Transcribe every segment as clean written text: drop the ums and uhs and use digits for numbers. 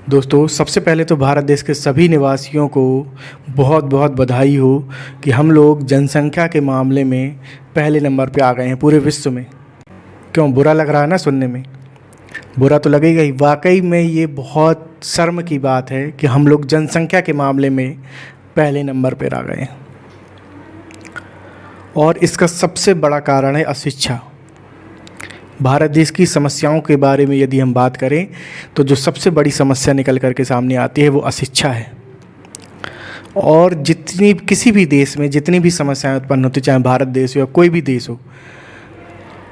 दोस्तों, सबसे पहले तो भारत देश के सभी निवासियों को बहुत बहुत बधाई हो कि हम लोग जनसंख्या के मामले में पहले नंबर पे आ गए हैं पूरे विश्व में। क्यों बुरा लग रहा है ना सुनने में? बुरा तो लगेगा ही। वाकई में ये बहुत शर्म की बात है कि हम लोग जनसंख्या के मामले में पहले नंबर पर आ गए हैं। और इसका सबसे बड़ा कारण है अशिक्षा। भारत देश की समस्याओं के बारे में यदि हम बात करें तो जो सबसे बड़ी समस्या निकल कर के सामने आती है वो अशिक्षा है। और जितनी किसी भी देश में जितनी भी समस्याएं उत्पन्न होती, चाहे भारत देश हो या कोई भी देश हो,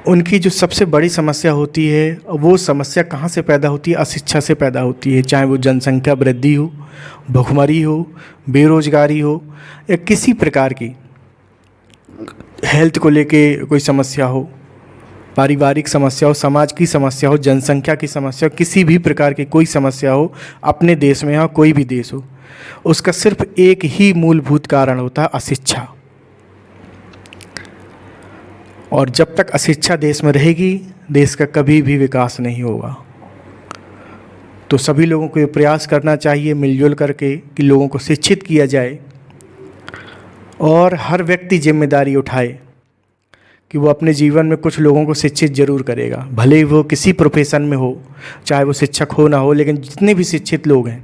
उनकी जो सबसे बड़ी समस्या होती है वो समस्या कहाँ से पैदा होती है? अशिक्षा से पैदा होती है। चाहे वो जनसंख्या वृद्धि हो, भुखमरी हो, बेरोजगारी हो, या किसी प्रकार की हेल्थ को लेके कोई समस्या हो, पारिवारिक समस्या हो, समाज की समस्या हो, जनसंख्या की समस्या हो, किसी भी प्रकार की कोई समस्या हो अपने देश में हो, कोई भी देश हो, उसका सिर्फ एक ही मूलभूत कारण होता है अशिक्षा। और जब तक अशिक्षा देश में रहेगी देश का कभी भी विकास नहीं होगा। तो सभी लोगों को ये प्रयास करना चाहिए मिलजुल करके कि लोगों को शिक्षित किया जाए और हर व्यक्ति जिम्मेदारी उठाए कि वो अपने जीवन में कुछ लोगों को शिक्षित ज़रूर करेगा। भले ही वो किसी प्रोफेशन में हो, चाहे वो शिक्षक हो ना हो, लेकिन जितने भी शिक्षित लोग हैं,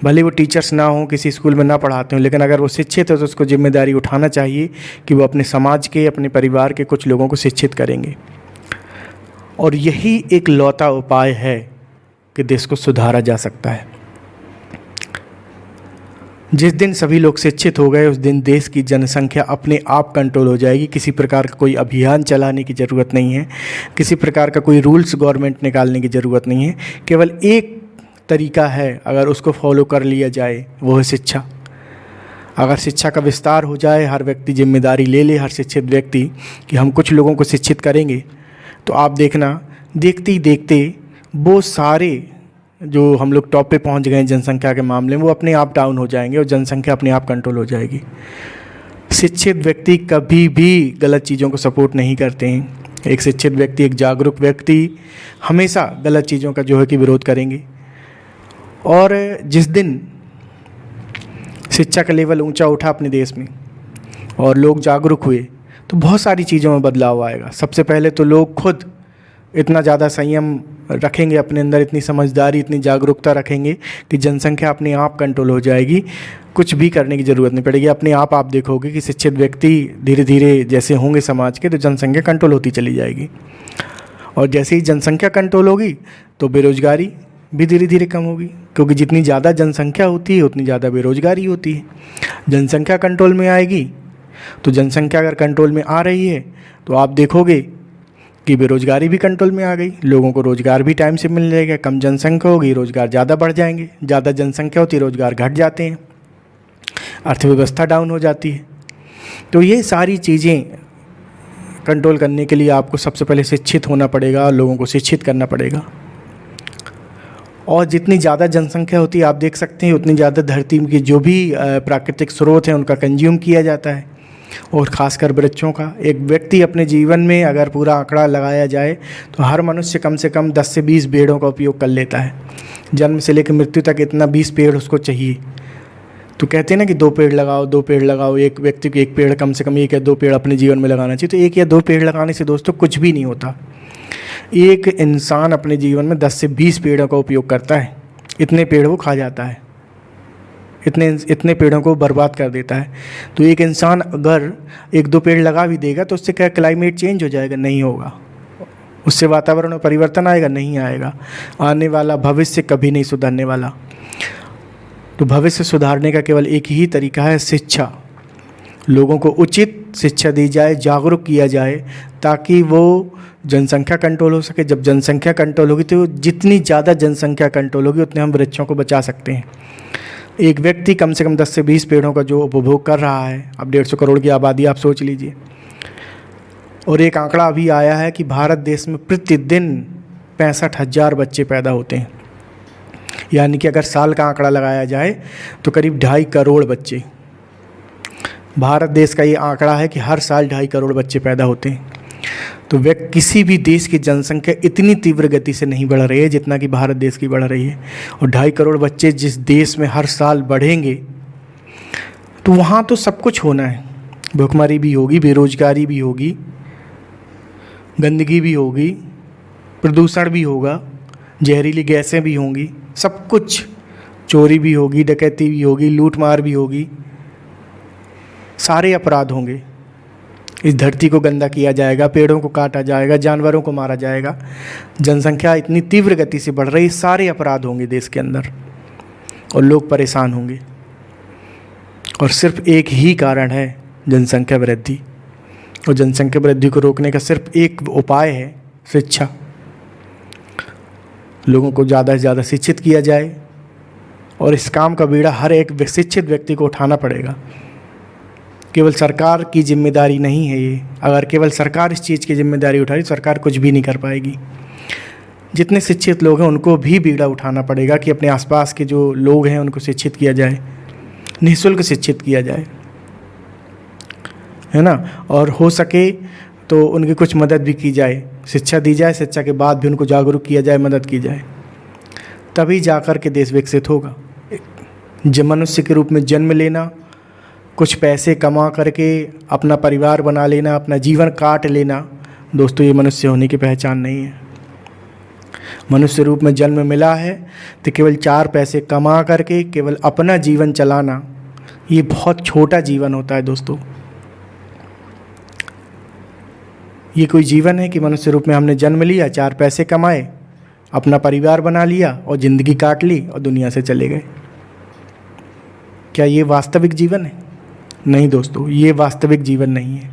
भले वो टीचर्स ना हो, किसी स्कूल में ना पढ़ाते हो, लेकिन अगर वो शिक्षित है तो उसको जिम्मेदारी उठाना चाहिए कि वो अपने समाज के, अपने परिवार के कुछ लोगों को शिक्षित करेंगे। और यही एक लौता उपाय है कि देश को सुधारा जा सकता है। जिस दिन सभी लोग शिक्षित हो गए उस दिन देश की जनसंख्या अपने आप कंट्रोल हो जाएगी। किसी प्रकार का कोई अभियान चलाने की ज़रूरत नहीं है, किसी प्रकार का कोई रूल्स गवर्नमेंट निकालने की ज़रूरत नहीं है। केवल एक तरीका है, अगर उसको फॉलो कर लिया जाए, वो है शिक्षा। अगर शिक्षा का विस्तार हो जाए, हर व्यक्ति जिम्मेदारी ले ले, हर शिक्षित व्यक्ति कि हम कुछ लोगों को शिक्षित करेंगे, तो आप देखना देखते ही देखते वो सारे जो हम लोग टॉप पे पहुंच गए हैं जनसंख्या के मामले में, वो अपने आप डाउन हो जाएंगे और जनसंख्या अपने आप कंट्रोल हो जाएगी। शिक्षित व्यक्ति कभी भी गलत चीज़ों को सपोर्ट नहीं करते हैं। एक शिक्षित व्यक्ति, एक जागरूक व्यक्ति हमेशा गलत चीज़ों का जो है कि विरोध करेंगे। और जिस दिन शिक्षा का लेवल ऊंचा उठा अपने देश में और लोग जागरूक हुए तो बहुत सारी चीज़ों में बदलाव आएगा। सबसे पहले तो लोग खुद इतना ज़्यादा संयम रखेंगे अपने अंदर, इतनी समझदारी, इतनी जागरूकता रखेंगे कि जनसंख्या अपने आप कंट्रोल हो जाएगी। कुछ भी करने की ज़रूरत नहीं पड़ेगी। अपने आप देखोगे कि शिक्षित व्यक्ति धीरे धीरे जैसे होंगे समाज के, तो जनसंख्या कंट्रोल होती चली जाएगी। और जैसे ही जनसंख्या कंट्रोल होगी तो बेरोजगारी भी धीरे धीरे कम होगी, क्योंकि जितनी ज़्यादा जनसंख्या होती है उतनी ज़्यादा बेरोजगारी होती है। जनसंख्या कंट्रोल में आएगी तो जनसंख्या अगर कंट्रोल में आ रही है तो आप देखोगे कि बेरोजगारी भी कंट्रोल में आ गई, लोगों को रोज़गार भी टाइम से मिल जाएगा। कम जनसंख्या होगी, रोज़गार ज़्यादा बढ़ जाएंगे, ज़्यादा जनसंख्या होती है, रोज़गार घट जाते हैं, अर्थव्यवस्था डाउन हो जाती है। तो ये सारी चीज़ें कंट्रोल करने के लिए आपको सबसे पहले शिक्षित होना पड़ेगा, लोगों को शिक्षित करना पड़ेगा। और जितनी ज़्यादा जनसंख्या होती है आप देख सकते हैं उतनी ज़्यादा धरती की जो भी प्राकृतिक स्रोत हैं उनका कंज्यूम किया जाता है, और ख़ासकर वृक्षों का। एक व्यक्ति अपने जीवन में अगर पूरा आंकड़ा लगाया जाए तो हर मनुष्य कम से कम 10 से 20 पेड़ों का उपयोग कर लेता है। जन्म से लेकर मृत्यु तक इतना 20 पेड़ उसको चाहिए। तो कहते हैं ना कि 2 पेड़ लगाओ, 2 पेड़ लगाओ। एक व्यक्ति को 1 पेड़ कम से कम 1 या 2 पेड़ अपने जीवन में लगाना चाहिए। तो 1 या 2 पेड़ लगाने से दोस्तों कुछ भी नहीं होता। एक इंसान अपने जीवन में 10 से 20 पेड़ों का उपयोग करता है। इतने पेड़ वो खा जाता है, इतने पेड़ों को बर्बाद कर देता है। तो एक इंसान अगर 1-2 पेड़ लगा भी देगा तो उससे क्या क्लाइमेट चेंज हो जाएगा? नहीं होगा। उससे वातावरण में परिवर्तन आएगा? नहीं आएगा। आने वाला भविष्य कभी नहीं सुधरने वाला। तो भविष्य सुधारने का केवल एक ही तरीका है, शिक्षा। लोगों को उचित शिक्षा दी जाए, जागरूक किया जाए, ताकि वो जनसंख्या कंट्रोल हो सके। जब जनसंख्या कंट्रोल होगी तो जितनी ज़्यादा जनसंख्या कंट्रोल होगी उतने हम वृक्षों को बचा सकते हैं। एक व्यक्ति कम से कम 10 से 20 पेड़ों का जो उपभोग कर रहा है, अब 150 करोड़ की आबादी आप सोच लीजिए। और एक आंकड़ा अभी आया है कि भारत देश में प्रतिदिन 65,000 बच्चे पैदा होते हैं। यानी कि अगर साल का आंकड़ा लगाया जाए तो करीब 2.5 करोड़ बच्चे। भारत देश का ये आंकड़ा है कि हर साल 2.5 करोड़ बच्चे पैदा होते हैं। तो वह किसी भी देश की जनसंख्या इतनी तीव्र गति से नहीं बढ़ रही है जितना कि भारत देश की बढ़ रही है। और 2.5 करोड़ बच्चे जिस देश में हर साल बढ़ेंगे तो वहाँ तो सब कुछ होना है। भुखमरी भी होगी, बेरोजगारी भी होगी, गंदगी भी होगी, प्रदूषण भी होगा, जहरीली गैसें भी होंगी, सब कुछ, चोरी भी होगी, डकैती भी होगी, लूटमार भी होगी, सारे अपराध होंगे। इस धरती को गंदा किया जाएगा, पेड़ों को काटा जाएगा, जानवरों को मारा जाएगा। जनसंख्या इतनी तीव्र गति से बढ़ रही, सारे अपराध होंगे देश के अंदर और लोग परेशान होंगे। और सिर्फ एक ही कारण है, जनसंख्या वृद्धि। और जनसंख्या वृद्धि को रोकने का सिर्फ एक उपाय है, शिक्षा। लोगों को ज़्यादा से ज़्यादा शिक्षित किया जाए और इस काम का बीड़ा हर एक शिक्षित व्यक्ति को उठाना पड़ेगा। केवल सरकार की जिम्मेदारी नहीं है ये। अगर केवल सरकार इस चीज़ की जिम्मेदारी उठाई, सरकार कुछ भी नहीं कर पाएगी। जितने शिक्षित लोग हैं उनको भी बीड़ा उठाना पड़ेगा कि अपने आसपास के जो लोग हैं उनको शिक्षित किया जाए, निःशुल्क शिक्षित किया जाए, है ना। और हो सके तो उनकी कुछ मदद भी की जाए, शिक्षा दी जाए, शिक्षा के बाद भी उनको जागरूक किया जाए, मदद की जाए, तभी जाकर के देश विकसित होगा। मनुष्य के रूप में जन्म लेना, कुछ पैसे कमा करके अपना परिवार बना लेना, अपना जीवन काट लेना, दोस्तों ये मनुष्य होने की पहचान नहीं है। मनुष्य रूप में जन्म मिला है तो केवल 4 पैसे कमा करके केवल अपना जीवन चलाना, ये बहुत छोटा जीवन होता है दोस्तों। ये कोई जीवन है कि मनुष्य रूप में हमने जन्म लिया, 4 पैसे कमाए, अपना परिवार बना लिया और ज़िंदगी काट ली और दुनिया से चले गए? क्या ये वास्तविक जीवन है? नहीं दोस्तों, ये वास्तविक जीवन नहीं है।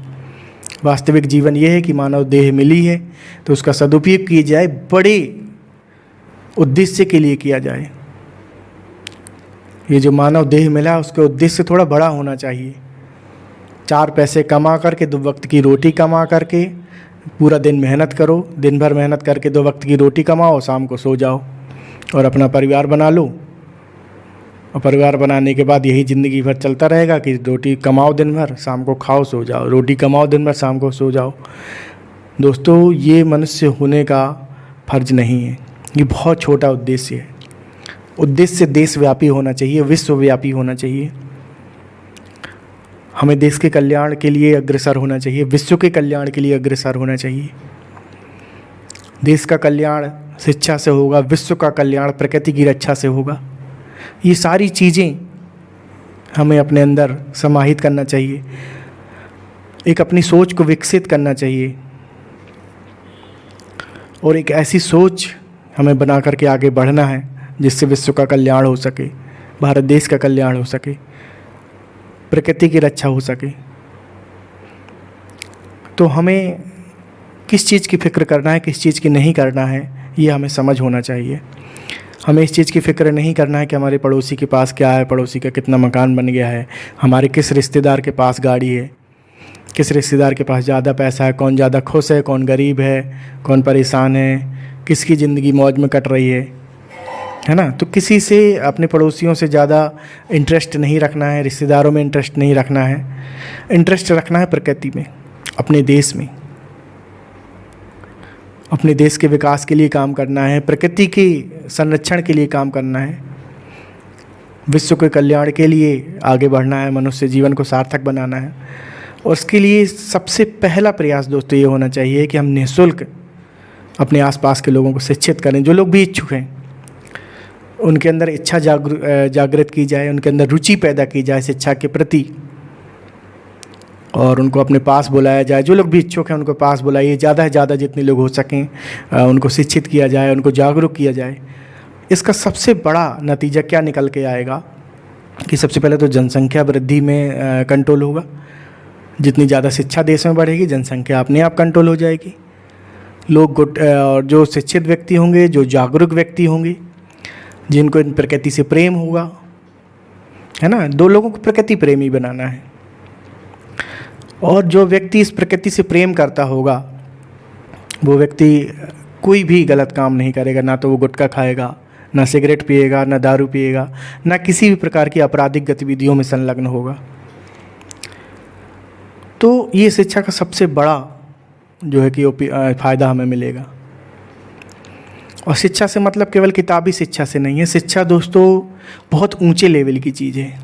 वास्तविक जीवन ये है कि मानव देह मिली है तो उसका सदुपयोग किया जाए, बड़े उद्देश्य के लिए किया जाए। ये जो मानव देह मिला उसका उद्देश्य थोड़ा बड़ा होना चाहिए। 4 पैसे कमा करके 2 वक्त की रोटी कमा करके पूरा दिन मेहनत करो, दिन भर मेहनत करके 2 वक्त की रोटी कमाओ, शाम को सो जाओ और अपना परिवार बना लो। और परिवार बनाने के बाद यही ज़िंदगी भर चलता रहेगा कि रोटी कमाओ दिन भर, शाम को खाओ सो जाओ, रोटी कमाओ दिन भर, शाम को सो जाओ। दोस्तों ये मनुष्य होने का फर्ज नहीं है, ये बहुत छोटा उद्देश्य है। उद्देश्य देशव्यापी होना चाहिए, विश्वव्यापी होना चाहिए। हमें देश के कल्याण के लिए अग्रसर होना चाहिए, विश्व के कल्याण के लिए अग्रसर होना चाहिए। देश का कल्याण शिक्षा से होगा, विश्व का कल्याण प्रकृति की रक्षा से होगा। ये सारी चीज़ें हमें अपने अंदर समाहित करना चाहिए, एक अपनी सोच को विकसित करना चाहिए और एक ऐसी सोच हमें बना करके आगे बढ़ना है जिससे विश्व का कल्याण हो सके, भारत देश का कल्याण हो सके, प्रकृति की रक्षा हो सके। तो हमें किस चीज़ की फ़िक्र करना है, किस चीज़ की नहीं करना है, ये हमें समझ होना चाहिए। हमें इस चीज़ की फ़िक्र नहीं करना है कि हमारे पड़ोसी के पास क्या है, पड़ोसी का कितना मकान बन गया है, हमारे किस रिश्तेदार के पास गाड़ी है, किस रिश्तेदार के पास ज़्यादा पैसा है, कौन ज़्यादा खुश है, कौन गरीब है, कौन परेशान है, किसकी ज़िंदगी मौज में कट रही है ना। तो किसी से, अपने पड़ोसियों से ज़्यादा इंटरेस्ट नहीं रखना है, रिश्तेदारों में इंटरेस्ट नहीं रखना है। इंटरेस्ट रखना है प्रकृति में, अपने देश में, अपने देश के विकास के लिए काम करना है, प्रकृति के संरक्षण के लिए काम करना है, विश्व के कल्याण के लिए आगे बढ़ना है, मनुष्य जीवन को सार्थक बनाना है। और उसके लिए सबसे पहला प्रयास दोस्तों ये होना चाहिए कि हम निःशुल्क अपने आसपास के लोगों को शिक्षित करें। जो लोग भी इच्छुक हैं उनके अंदर इच्छा जागृत की जाए, उनके अंदर रुचि पैदा की जाए शिक्षा के प्रति और उनको अपने पास बुलाया जाए। जो लोग भी इच्छुक हैं उनको पास बुलाइए, ज़्यादा से ज़्यादा जितने लोग हो सकें उनको शिक्षित किया जाए, उनको जागरूक किया जाए। इसका सबसे बड़ा नतीजा क्या निकल के आएगा कि सबसे पहले तो जनसंख्या वृद्धि में कंट्रोल होगा। जितनी ज़्यादा शिक्षा देश में बढ़ेगी, जनसंख्या अपने आप कंट्रोल हो जाएगी। लोग और जो शिक्षित व्यक्ति होंगे, जो जागरूक व्यक्ति होंगे, जिनको इन प्रकृति से प्रेम होगा, है ना, 2 लोगों को प्रकृति प्रेमी बनाना है। और जो व्यक्ति इस प्रकृति से प्रेम करता होगा वो व्यक्ति कोई भी गलत काम नहीं करेगा। ना तो वो गुटखा खाएगा, ना सिगरेट पिएगा, ना दारू पिएगा, ना किसी भी प्रकार की आपराधिक गतिविधियों में संलग्न होगा। तो ये शिक्षा का सबसे बड़ा जो है कि फ़ायदा हमें मिलेगा। और शिक्षा से मतलब केवल किताबी शिक्षा से नहीं है। शिक्षा दोस्तों बहुत ऊंचे लेवल की चीज़ है।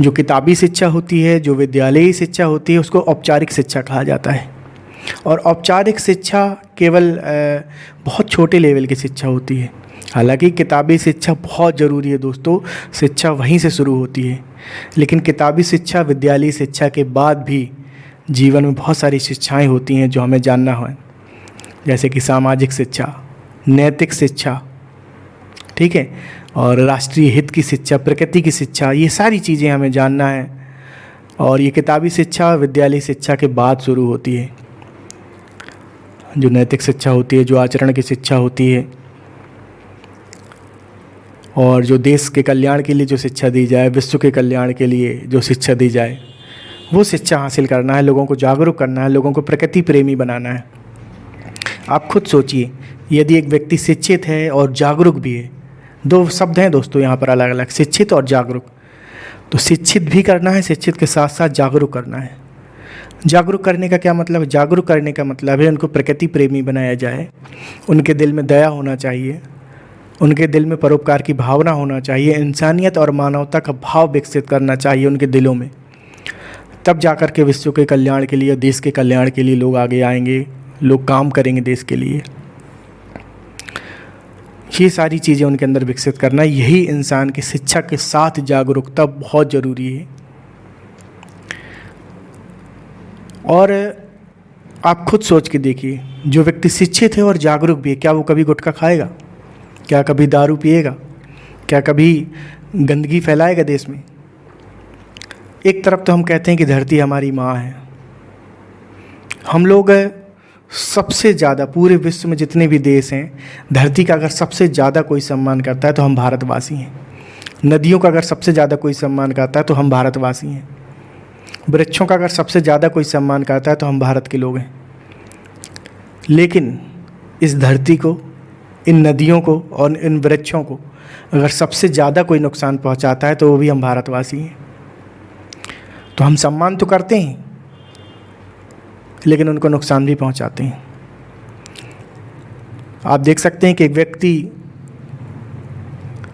जो किताबी शिक्षा होती है, जो विद्यालयी शिक्षा होती है, उसको औपचारिक शिक्षा कहा जाता है। और औपचारिक शिक्षा केवल बहुत छोटे लेवल की शिक्षा होती है। हालांकि किताबी शिक्षा बहुत ज़रूरी है दोस्तों, शिक्षा वहीं से शुरू होती है। लेकिन किताबी शिक्षा, विद्यालयी शिक्षा के बाद भी जीवन में बहुत सारी शिक्षाएं होती हैं जो हमें जानना है, जैसे कि सामाजिक शिक्षा, नैतिक शिक्षा, ठीक है, और राष्ट्रीय हित की शिक्षा, प्रकृति की शिक्षा, ये सारी चीज़ें हमें जानना है। और ये किताबी शिक्षा विद्यालयी शिक्षा के बाद शुरू होती है। जो नैतिक शिक्षा होती है, जो आचरण की शिक्षा होती है, और जो देश के कल्याण के लिए जो शिक्षा दी जाए, विश्व के कल्याण के लिए जो शिक्षा दी जाए, वो शिक्षा हासिल करना है। लोगों को जागरूक करना है, लोगों को प्रकृति प्रेमी बनाना है। आप खुद सोचिए, यदि एक व्यक्ति शिक्षित है और जागरूक भी है, दो शब्द हैं दोस्तों यहाँ पर अलग अलग, शिक्षित और जागरूक। तो शिक्षित भी करना है, शिक्षित के साथ साथ जागरूक करना है। जागरूक करने का क्या मतलब है? जागरूक करने का मतलब है उनको प्रकृति प्रेमी बनाया जाए, उनके दिल में दया होना चाहिए, उनके दिल में परोपकार की भावना होना चाहिए, इंसानियत और मानवता का भाव विकसित करना चाहिए उनके दिलों में। तब जाकर के विश्व के कल्याण के लिए, देश के कल्याण के लिए लोग आगे आएंगे, लोग काम करेंगे देश के लिए। ये सारी चीज़ें उनके अंदर विकसित करना, यही इंसान की शिक्षा के साथ जागरूकता बहुत ज़रूरी है। और आप खुद सोच के देखिए, जो व्यक्ति शिक्षित है और जागरूक भी है, क्या वो कभी गुटखा खाएगा? क्या कभी दारू पिएगा? क्या कभी गंदगी फैलाएगा देश में? एक तरफ तो हम कहते हैं कि धरती हमारी माँ है। हम लोग सबसे ज़्यादा पूरे विश्व में जितने भी देश हैं, धरती का अगर सबसे ज़्यादा कोई सम्मान करता है तो हम भारतवासी हैं। नदियों का अगर सबसे ज़्यादा कोई सम्मान करता है तो हम भारतवासी हैं। वृक्षों का अगर सबसे ज़्यादा कोई सम्मान करता है तो हम भारत के लोग हैं। लेकिन इस धरती को, इन नदियों को और इन वृक्षों को अगर सबसे ज़्यादा कोई नुकसान पहुंचाता है तो वो भी हम भारतवासी हैं। तो हम सम्मान तो करते हैं, लेकिन उनको नुकसान भी पहुंचाते हैं। आप देख सकते हैं कि एक व्यक्ति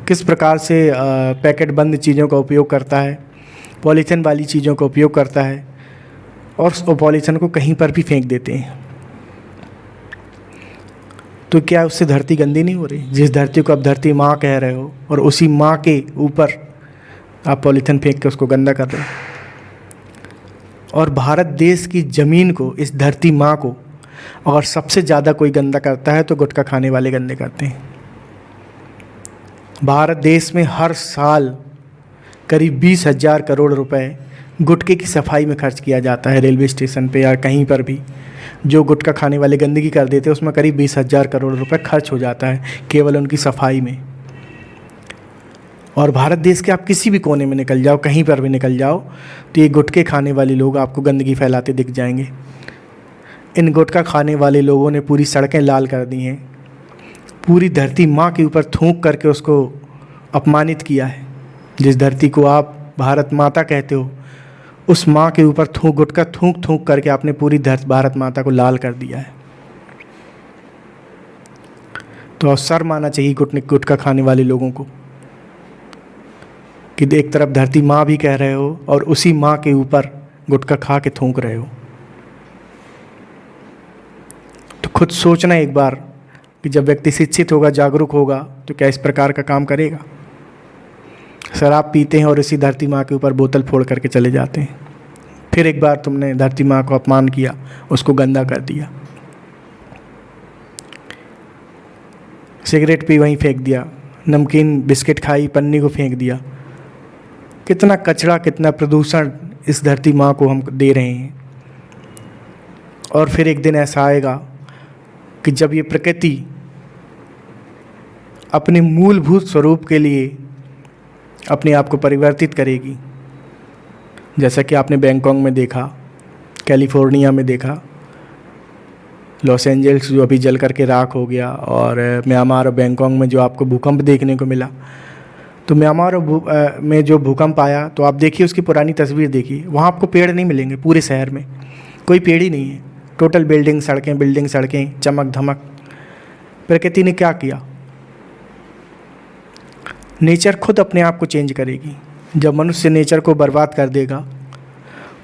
किस प्रकार से पैकेट बंद चीज़ों का उपयोग करता है, पॉलीथीन वाली चीज़ों का उपयोग करता है, और उस पॉलीथीन को कहीं पर भी फेंक देते हैं। तो क्या उससे धरती गंदी नहीं हो रही? जिस धरती को आप धरती माँ कह रहे हो, और उसी माँ के ऊपर आप पॉलीथीन फेंक के उसको गंदा कर रहे हो। और भारत देश की ज़मीन को, इस धरती माँ को अगर सबसे ज़्यादा कोई गंदा करता है तो गुटखा खाने वाले गंदे करते हैं। भारत देश में हर साल करीब 20,000 करोड़ रुपए गुटखे की सफाई में खर्च किया जाता है। रेलवे स्टेशन पे या कहीं पर भी जो गुटखा खाने वाले गंदगी कर देते हैं, उसमें करीब 20,000 करोड़ रुपए खर्च हो जाता है केवल उनकी सफाई में। और भारत देश के आप किसी भी कोने में निकल जाओ, कहीं पर भी निकल जाओ, तो ये गुटखे खाने वाले लोग आपको गंदगी फैलाते दिख जाएंगे। इन गुटखा खाने वाले लोगों ने पूरी सड़कें लाल कर दी हैं, पूरी धरती माँ के ऊपर थूक करके उसको अपमानित किया है। जिस धरती को आप भारत माता कहते हो, उस माँ के ऊपर गुटखा थूक थूक करके आपने पूरी भारत माता को लाल कर दिया है। तो शर्म आना चाहिए गुटखा खाने वाले लोगों को कि एक तरफ धरती माँ भी कह रहे हो और उसी माँ के ऊपर गुटखा खा के थूक रहे हो। तो खुद सोचना एक बार कि जब व्यक्ति शिक्षित होगा, जागरूक होगा, तो क्या इस प्रकार का काम करेगा? शराब पीते हैं और इसी धरती माँ के ऊपर बोतल फोड़ करके चले जाते हैं। फिर एक बार तुमने धरती माँ को अपमान किया, उसको गंदा कर दिया। सिगरेट पी वहीं फेंक दिया, नमकीन बिस्किट खाई पन्नी को फेंक दिया। कितना कचरा, कितना प्रदूषण इस धरती माँ को हम दे रहे हैं। और फिर एक दिन ऐसा आएगा कि जब ये प्रकृति अपने मूलभूत स्वरूप के लिए अपने आप को परिवर्तित करेगी, जैसा कि आपने बैंकॉक में देखा, कैलिफोर्निया में देखा, लॉस एंजल्स जो अभी जल करके राख हो गया, और म्यांमार और बैंकॉक में जो आपको भूकंप देखने को मिला। तो म्यांमार में जो भूकंप आया, तो आप देखिए उसकी पुरानी तस्वीर देखिए, वहाँ आपको पेड़ नहीं मिलेंगे। पूरे शहर में कोई पेड़ ही नहीं है। टोटल बिल्डिंग सड़कें चमक धमक। प्रकृति ने क्या किया? नेचर खुद अपने आप को चेंज करेगी। जब मनुष्य नेचर को बर्बाद कर देगा,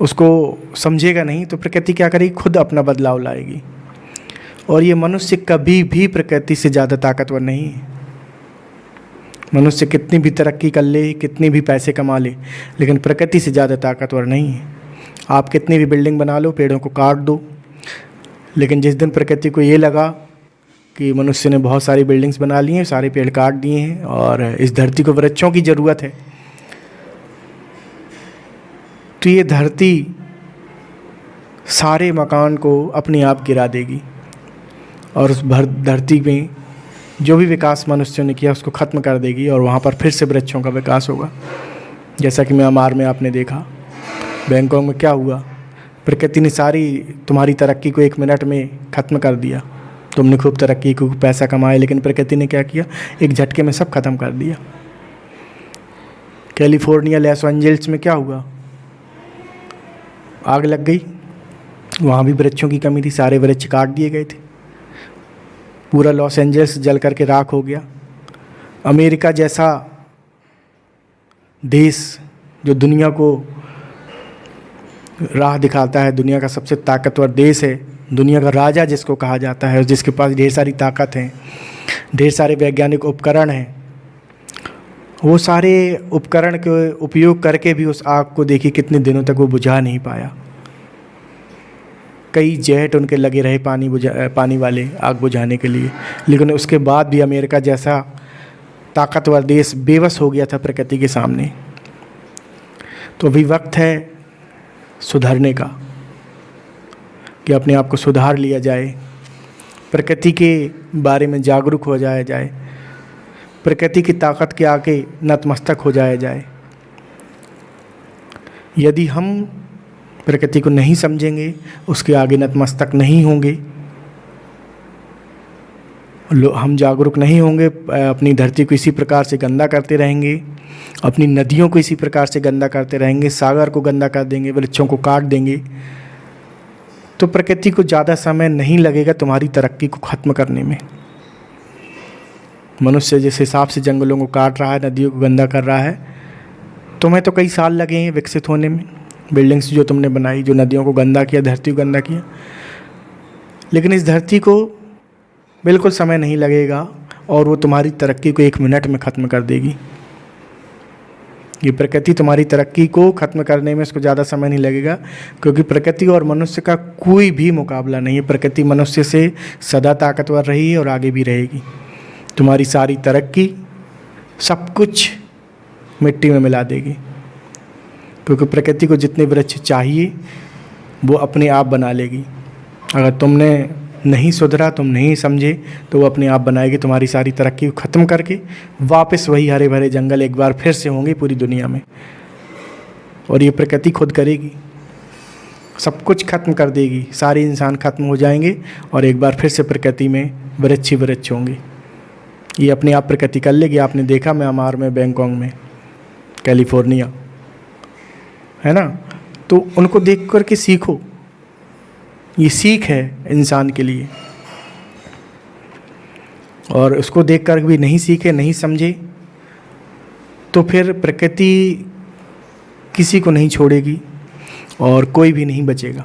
उसको समझेगा नहीं, तो प्रकृति क्या करेगी? खुद अपना बदलाव लाएगी। और ये मनुष्य कभी भी प्रकृति से ज़्यादा ताकतवर नहीं है। मनुष्य कितनी भी तरक्की कर ले, कितनी भी पैसे कमा ले, लेकिन प्रकृति से ज़्यादा ताकतवर नहीं है। आप कितनी भी बिल्डिंग बना लो, पेड़ों को काट दो, लेकिन जिस दिन प्रकृति को ये लगा कि मनुष्य ने बहुत सारी बिल्डिंग्स बना ली हैं, सारे पेड़ काट दिए हैं और इस धरती को वृक्षों की ज़रूरत है, तो ये धरती सारे मकान को अपने आप गिरा देगी और उस धरती में जो भी विकास मनुष्यों ने किया उसको ख़त्म कर देगी और वहाँ पर फिर से वृक्षों का विकास होगा। जैसा कि म्यांमार में आपने देखा, बैंकॉक में क्या हुआ, प्रकृति ने सारी तुम्हारी तरक्की को 1 मिनट में ख़त्म कर दिया। तुमने खूब तरक्की को पैसा कमाया, लेकिन प्रकृति ने क्या किया? एक झटके में सब ख़त्म कर दिया। कैलिफोर्निया लॉस एंजल्स में क्या हुआ? आग लग गई, वहाँ भी वृक्षों की कमी थी, सारे वृक्ष काट दिए गए थे, पूरा लॉस एंजल्स जल करके राख हो गया। अमेरिका जैसा देश जो दुनिया को राह दिखाता है, दुनिया का सबसे ताकतवर देश है, दुनिया का राजा जिसको कहा जाता है, जिसके पास ढेर सारी ताकत है, ढेर सारे वैज्ञानिक उपकरण हैं, वो सारे उपकरण के उपयोग करके भी उस आग को देखिए कितने दिनों तक वो बुझा नहीं पाया। कई जेट उनके लगे रहे पानी वाले आग बुझाने के लिए, लेकिन उसके बाद भी अमेरिका जैसा ताकतवर देश बेबस हो गया था प्रकृति के सामने। तो अभी वक्त है सुधरने का, कि अपने आप को सुधार लिया जाए, प्रकृति के बारे में जागरूक हो जाया जाए, प्रकृति की ताकत के आगे नतमस्तक हो जाया जाए। यदि हम प्रकृति को नहीं समझेंगे, उसके आगे नतमस्तक नहीं होंगे, हम जागरूक नहीं होंगे, अपनी धरती को इसी प्रकार से गंदा करते रहेंगे, अपनी नदियों को इसी प्रकार से गंदा करते रहेंगे, सागर को गंदा कर देंगे, वृक्षों को काट देंगे, तो प्रकृति को ज़्यादा समय नहीं लगेगा तुम्हारी तरक्की को ख़त्म करने में। मनुष्य जिस हिसाब से जंगलों को काट रहा है, नदियों को गंदा कर रहा है, तुम्हें तो कई साल लगे हैं विकसित होने में। बिल्डिंग्स जो तुमने बनाई, जो नदियों को गंदा किया, धरती को गंदा किया, लेकिन इस धरती को बिल्कुल समय नहीं लगेगा और वो तुम्हारी तरक्की को 1 मिनट में ख़त्म कर देगी। ये प्रकृति तुम्हारी तरक्की को ख़त्म करने में इसको ज़्यादा समय नहीं लगेगा, क्योंकि प्रकृति और मनुष्य का कोई भी मुकाबला नहीं है। प्रकृति मनुष्य से सदा ताकतवर रही है और आगे भी रहेगी। तुम्हारी सारी तरक्की सब कुछ मिट्टी में मिला देगी, क्योंकि प्रकृति को जितने वृक्ष चाहिए वो अपने आप बना लेगी। अगर तुमने नहीं सुधरा, तुम नहीं समझे, तो वो अपने आप बनाएगी। तुम्हारी सारी तरक्की को ख़त्म करके वापस वही हरे भरे जंगल एक बार फिर से होंगे पूरी दुनिया में, और ये प्रकृति खुद करेगी, सब कुछ ख़त्म कर देगी, सारे इंसान ख़त्म हो जाएंगे और एक बार फिर से प्रकृति में वृक्ष ही वृक्ष होंगे। ये अपने आप प्रकृति कर लेगी। आपने देखा म्यांमार में, बैंकॉक में, कैलिफोर्निया, है ना? तो उनको देख कर के सीखो, ये सीख है इंसान के लिए। और उसको देख कर भी नहीं सीखे, नहीं समझे, तो फिर प्रकृति किसी को नहीं छोड़ेगी और कोई भी नहीं बचेगा।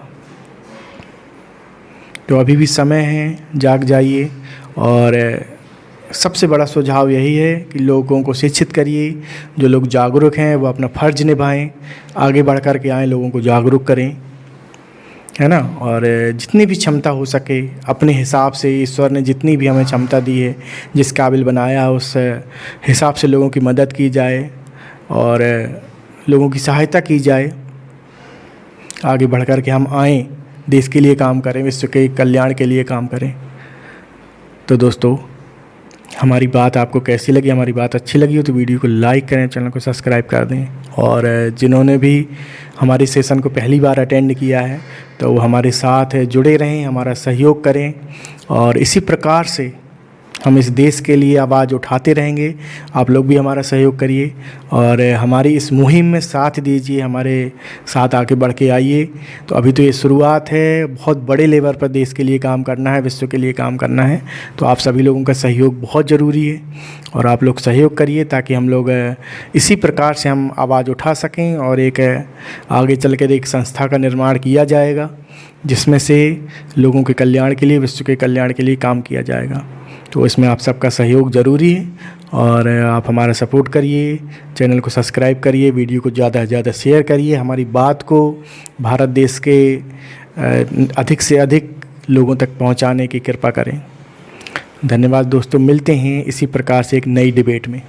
तो अभी भी समय है, जाग जाइए। और सबसे बड़ा सुझाव यही है कि लोगों को शिक्षित करिए। जो लोग जागरूक हैं वो अपना फ़र्ज निभाएं, आगे बढ़ कर के आएँ, लोगों को जागरूक करें, है ना? और जितनी भी क्षमता हो सके अपने हिसाब से, ईश्वर ने जितनी भी हमें क्षमता दी है, जिस काबिल बनाया, उस हिसाब से लोगों की मदद की जाए और लोगों की सहायता की जाए। आगे बढ़ कर के हम आएँ, देश के लिए काम करें, विश्व के कल्याण के लिए काम करें। तो दोस्तों, हमारी बात आपको कैसी लगी? हमारी बात अच्छी लगी हो तो वीडियो को लाइक करें, चैनल को सब्सक्राइब कर दें। और जिन्होंने भी हमारे सेशन को पहली बार अटेंड किया है तो वो हमारे साथ जुड़े रहें, हमारा सहयोग करें और इसी प्रकार से हम इस देश के लिए आवाज़ उठाते रहेंगे। आप लोग भी हमारा सहयोग करिए और हमारी इस मुहिम में साथ दीजिए, हमारे साथ आके बढ़ के आइए। तो अभी तो ये शुरुआत है, बहुत बड़े लेवल पर देश के लिए काम करना है, विश्व के लिए काम करना है। तो आप सभी लोगों का सहयोग बहुत ज़रूरी है और आप लोग सहयोग करिए ताकि हम लोग इसी प्रकार से हम आवाज़ उठा सकें और एक आगे चल कर एक संस्था का निर्माण किया जाएगा जिसमें से लोगों के कल्याण के लिए, विश्व के कल्याण के लिए काम किया जाएगा। तो इसमें आप सबका सहयोग ज़रूरी है और आप हमारा सपोर्ट करिए, चैनल को सब्सक्राइब करिए, वीडियो को ज़्यादा से ज़्यादा शेयर करिए, हमारी बात को भारत देश के अधिक से अधिक लोगों तक पहुंचाने की कृपा करें। धन्यवाद दोस्तों, मिलते हैं इसी प्रकार से एक नई डिबेट में।